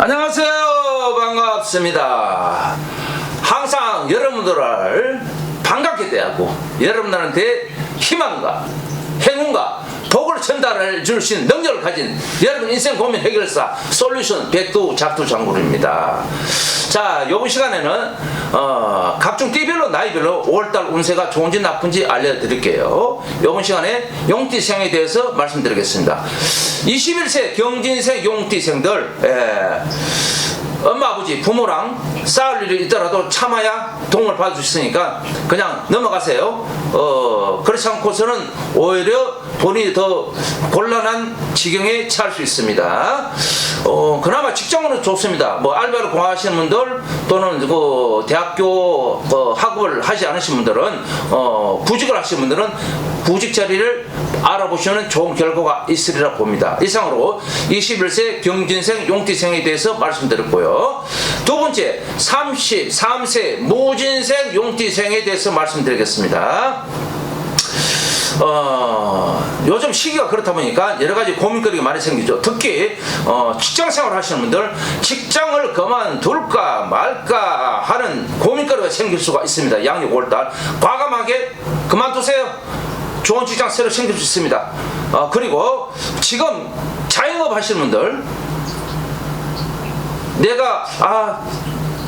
안녕하세요. 반갑습니다. 항상 여러분들을 반갑게 대하고 여러분들한테 희망과 행운과 복을 전달해 줄 수 있는 능력을 가진 여러분 인생 고민 해결사 솔루션 백두 작두장군입니다. 자, 이번 시간에는 각종 띠별로 나이별로 5월달 운세가 좋은지 나쁜지 알려드릴게요. 이번 시간에 용띠생에 대해서 말씀드리겠습니다. 21세 경진생 용띠생들, 엄마 아버지 부모랑 싸울 일이 있더라도 참아야 도움을 받을 수 있으니까 그냥 넘어가세요. 그렇지 않고서는 오히려 본인이 더 곤란한 지경에 처할 수 있습니다. 그나마 직장은 좋습니다. 뭐 알바를 공부하시는 분들 또는 그 대학교 학업을 하지 않으신 분들은 구직을 하시는 분들은 구직 자리를 알아보시면 좋은 결과가 있으리라 봅니다. 이상으로 21세 경진생 용띠생에 대해서 말씀드렸고요. 두 번째 33세 무진생 용띠생에 대해서 말씀드리겠습니다. 요즘 시기가 그렇다 보니까 여러가지 고민거리가 많이 생기죠. 특히 직장생활 하시는 분들 직장을 그만둘까 말까 하는 고민거리가 생길 수가 있습니다. 양력 5월달 과감하게 그만두세요. 좋은 직장 새로 생길 수 있습니다. 그리고 지금 자영업 하시는 분들 내가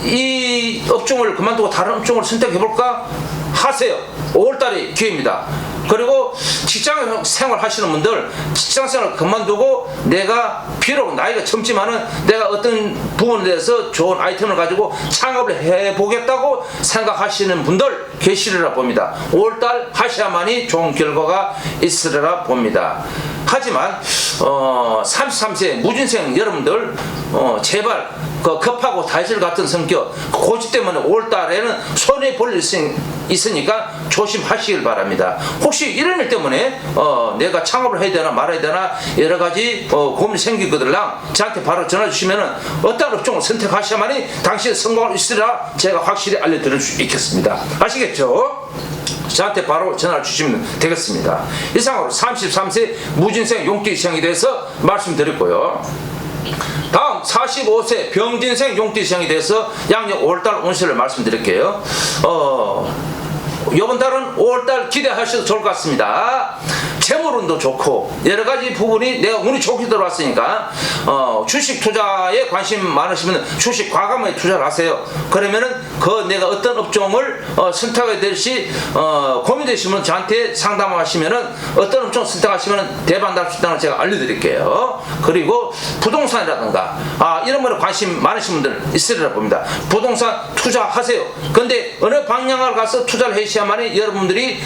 이 업종을 그만두고 다른 업종을 선택해볼까 하세요. 5월달이 기회입니다. 그리고 직장 생활 하시는 분들 직장 생활 그만두고 내가 비록 나이가 젊지만은 내가 어떤 부분에 대해서 좋은 아이템을 가지고 창업을 해보겠다고 생각하시는 분들 계시리라 봅니다. 5월달 하셔야만이 좋은 결과가 있으리라 봅니다. 하지만 33세 무진생 여러분들 제발 급하고 다이슬 같은 성격 고집 때문에 5월달에는 손해 볼 일이 있으니까 조심하시길 바랍니다. 혹시 이런 일 때문에 내가 창업을 해야 되나 말아야 되나 여러가지 고민이 생기거들랑 저한테 바로 전화 주시면은 어떤 업종을 선택하셔야만이 당신의 성공을 있으리라 제가 확실히 알려드릴 수 있겠습니다. 아시겠죠? 저한테 바로 전화를 주시면 되겠습니다. 이상으로 33세 무진생 용띠생에 대해서 말씀드렸고요. 다음 45세 병진생 용띠생에 대해서 양력 5월달 운세를 말씀드릴게요. 이번 달은 5월달 기대하셔도 좋을 것 같습니다. 재물운도 좋고 여러가지 부분이 내가 운이 좋게 들어왔으니까 주식 투자에 관심 많으시면 주식 과감하게 투자를 하세요. 그러면은 내가 어떤 업종을 선택해야 될지 고민되시면 저한테 상담하시면은 어떤 업종 선택하시면 대박 날 수 있다는 걸 제가 알려드릴게요. 그리고 부동산이라든가 이런 거에 관심 많으신 분들 있으리라 봅니다. 부동산 투자하세요. 근데 어느 방향을 가서 투자를 해야만이 여러분들이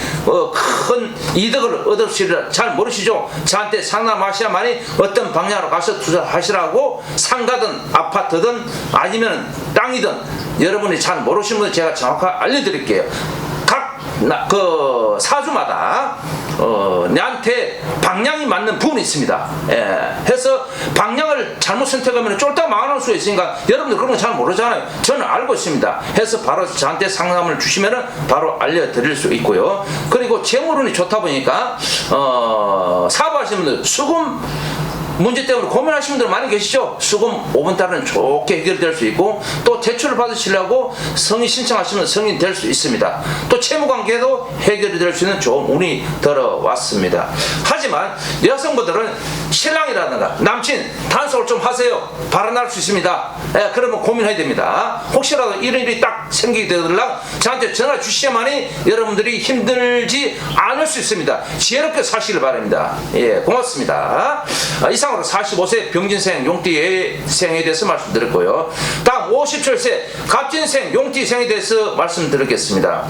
큰 이득을 얻을 수 있으리라 잘 모르시죠? 저한테 상담하셔야만이 어떤 방향으로 가서 투자하시라고 상가든 아파트든 아니면 땅이든 여러분이 잘 모르시는 분들 제가 정확하게 알려드릴게요. 각 사주마다 내한테 방향이 맞는 부분이 있습니다. 해서 방향을 잘못 선택하면 쫄딱 망할 수 있으니까 여러분들 그런 거 잘 모르잖아요. 저는 알고 있습니다. 해서 바로 저한테 상담을 주시면은 바로 알려드릴 수 있고요. 그리고 재물운이 좋다 보니까 사업하시는 분들 수금 문제 때문에 고민하시는 분들 많이 계시죠? 수금 5분달은 좋게 해결될 수 있고 또 대출을 받으시려고 승인 신청하시면 승인 될 수 있습니다. 또 채무관계도 해결이 될 수 있는 좋은 운이 들어왔습니다. 하지만 여성분들은 신랑이라든가 남친 단속을 좀 하세요. 발언할 수 있습니다. 그러면 고민해야 됩니다. 혹시라도 이런 일이 딱 생기게 되더라 저한테 전화 주시야만이 여러분들이 힘들지 않을 수 있습니다. 지혜롭게 사시길 바랍니다. 고맙습니다. 이상으로 45세 병진생 용띠생에 대해서 말씀드렸고요. 다음 57세 갑진생 용띠생에 대해서 말씀드리겠습니다.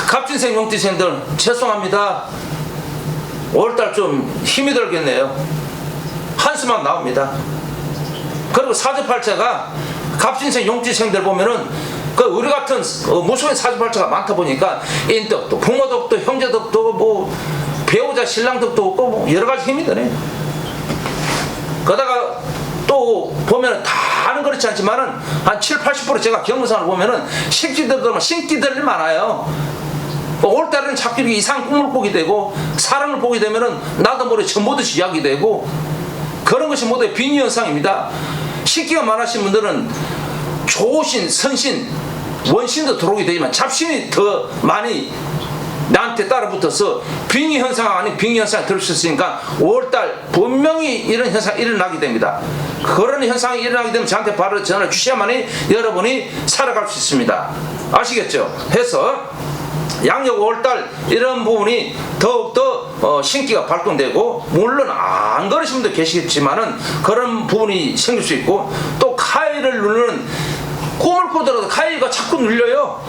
갑진생 용띠생들 죄송합니다. 5월달 좀 힘이 들겠네요. 한수만 나옵니다. 그리고 사주팔자가 갑진생 용띠생들 보면은 우리 같은 무속인 사주팔자가 많다 보니까 인덕도 부모덕도 형제덕도 뭐 배우자 신랑덕도 없고 뭐 여러가지 힘이 드네. 그러다가 또 보면은 다는 그렇지 않지만은 한 70~80% 제가 경험상을 보면은 신기들 많아요. 5월달에는 자꾸 이상 꿈을 보게 되고 사랑을 보게 되면은 나도 모르게 전보듯이 이야기 되고 그런 것이 모두 빙의 현상입니다. 식기가 많으신 분들은 조신, 선신, 원신도 들어오게 되지만 잡신이 더 많이 나한테 따라붙어서 빙의 현상 아닌 빙의 현상이 들을 수 있으니까 5월달 분명히 이런 현상이 일어나게 됩니다. 그런 현상이 일어나게 되면 저한테 바로 전화를 주셔야만이 여러분이 살아갈 수 있습니다. 아시겠죠? 해서 양력 5월달 이런 부분이 더욱더 신기가 발동되고, 물론 안 그러신 분도 계시겠지만은 그런 부분이 생길 수 있고, 또 카이를 누르는, 꿈을 꾸더라도 카이가 자꾸 눌려요.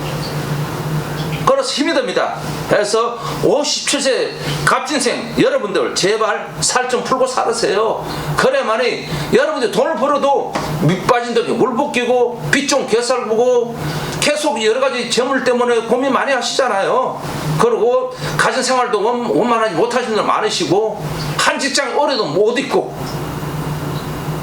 그래서 힘이 듭니다. 그래서 57세 갑진생 여러분들 제발 살 좀 풀고 살으세요. 그래야만이 여러분들 돈을 벌어도 밑 빠진 덕에 물 붓기고 빚 좀 개살보고 계속 여러가지 재물 때문에 고민 많이 하시잖아요. 그리고 가정생활도 원만하지 못하시는 분들 많으시고, 한 직장 오래도 못 있고,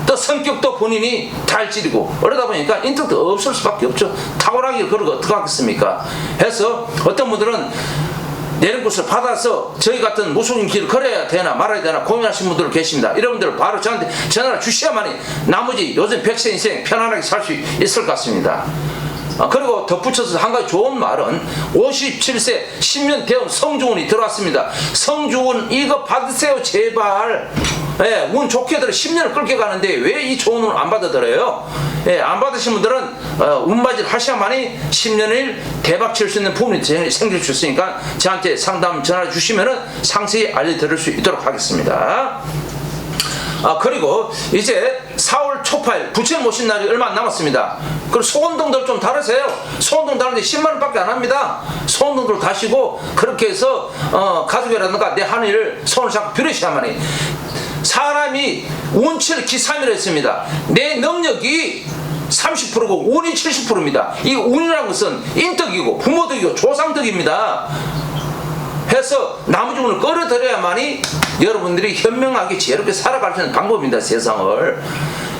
또 성격도 본인이 달질이고, 그러다 보니까 인덕도 없을 수밖에 없죠. 탁월하게 그러고 어떻게 하겠습니까? 해서 어떤 분들은 내는 것을 받아서 저희 같은 무속인 길을 걸어야 되나 말아야 되나 고민하시는 분들 계십니다. 이런 분들 바로 저한테 전화를 주셔야만이 나머지 요즘 100세 인생 편안하게 살 수 있을 것 같습니다. 그리고 덧붙여서 한 가지 좋은 말은 57세 10년 대원 성주운이 들어왔습니다. 성주운 이거 받으세요 제발. 예, 운 좋게 들어 10년을 끌게 가는데 왜 이 좋은 운을 안 받아들어요? 예, 안 받으신 분들은 운바질 하셔야만이 10년을 대박 칠 수 있는 부분이 생길 수 있으니까 저한테 상담 전화 주시면은 상세히 알려드릴 수 있도록 하겠습니다. 그리고 이제 4월 초파일 부처님 오신 날이 얼마 안 남았습니다. 그리고 소원등들 좀 다르세요. 소원등 다는데 10만원 밖에 안 합니다. 소원등들 다시고 그렇게 해서 가족이라든가 내 하늘을 손을 잡고 빌으셔야만이. 사람이 운칠 기삼이라 했습니다. 내 능력이 30%고 운이 70%입니다. 이 운이라는 것은 인덕이고 부모덕이고 조상덕입니다. 해서 나머지 운을 끌어들여야만이 여러분들이 현명하게 지혜롭게 살아갈 수 있는 방법입니다. 세상을.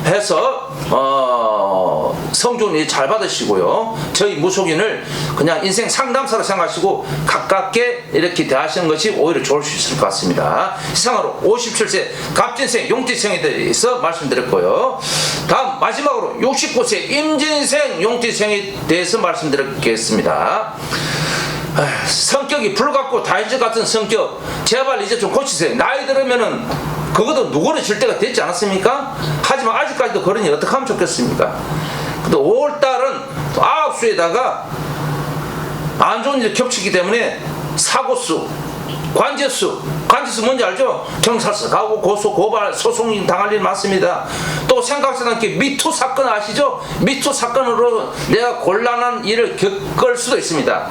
해서 성주운이 잘 받으시고요. 저희 무속인을 그냥 인생 상담사로 생각하시고 가깝게 이렇게 대하시는 것이 오히려 좋을 수 있을 것 같습니다. 이상으로 57세 갑진생 용띠생에 대해서 말씀드렸고요. 다음 마지막으로 69세 임진생 용띠생에 대해서 말씀드리겠습니다. 성격이 불같고 다이즈 같은 성격 제발 이제 좀 고치세요. 나이 들으면은 그것도 누구나 질 때가 됐지 않았습니까? 하지만 아직까지도 그러니 어떻게 하면 좋겠습니까? 근데 5월달은 또 9수에다가 안 좋은 일이 겹치기 때문에 사고수, 관제수 뭔지 알죠? 경찰서 가고 고소 고발 소송 당할 일 많습니다. 또 생각지 않게 미투 사건 아시죠? 미투 사건으로 내가 곤란한 일을 겪을 수도 있습니다.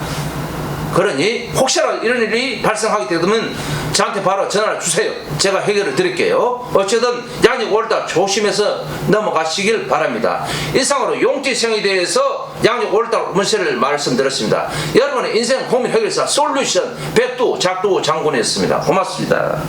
그러니 혹시라도 이런 일이 발생하게 되면 저한테 바로 전화를 주세요. 제가 해결을 드릴게요. 어쨌든 양력 5월달 조심해서 넘어가시길 바랍니다. 이상으로 용띠생에 대해서 양력 5월달 문세를 말씀드렸습니다. 여러분의 인생 고민 해결사 솔루션 백두 작두 장군이었습니다. 고맙습니다.